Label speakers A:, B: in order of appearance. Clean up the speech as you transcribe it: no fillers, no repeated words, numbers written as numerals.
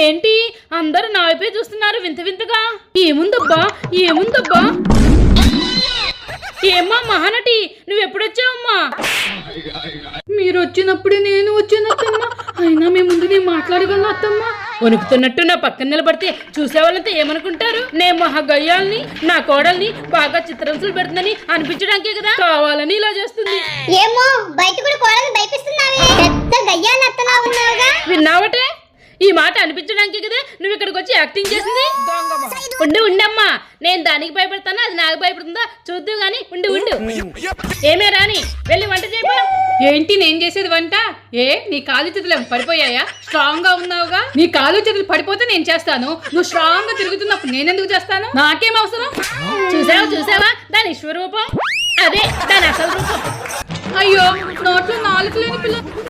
A: ఏంటి అందరూ నా వైపే చూస్తున్నారు వింత వింతగా? ఏముందబ్బా ఏముందబ్బా? ఏమ్మా మహానటి, నువ్వెప్పుడొచ్చావమ్మా? మీరు వచ్చినప్పుడే నేను వచ్చానత్తమ్మా. అయినా మీ ముందు నేను మాట్లాడగలను అత్తమ్మా. వణుకుతున్నట్టు నా పక్కన నిలబడితే చూసేవాళ్ళంతా ఏమనుకుంటారు? నేను మహాగయ్యాల్ని, నా కోడల్ని బాగా చిత్రహింసలు పెడుతుందని అనిపించడానికే కదా కావాలని ఇలా చేస్తుంది.
B: ఏమో బయట కూడా కోడల్ని భయపిస్తున్నావే, పెద్ద గయ్యాన్ని అత్తలా ఉన్నావుగా.
A: విన్నావటే? ఈ మాట అనిపించడానికి కదా నువ్వు ఇక్కడికి వచ్చి యాక్టింగ్ చేసింది. ఉండమ్మా, నేను దానికి భయపడతాను, అది నాకు భయపడుతుందా చూద్దు గాని. ఉండు ఏమే రాని, వెళ్ళి వంట చేయబో.
C: ఏంటి నేను చేసేది వంట? నీ కాలు చేతులు పడిపోయాయా? స్ట్రాంగ్ గా ఉన్నావుగా. నీ కాలు చేతులు పడిపోతే నేను చేస్తాను, నువ్వు స్ట్రాంగ్ గా తిరుగుతున్నప్పుడు నేనెందుకు చేస్తాను? నాకేం అవసరం?
A: చూసావా దాని విశ్వరూపం, అదే దాని అసలు రూపం.
C: అయ్యో, నోట్లో నాలుగు లేని పిల్ల.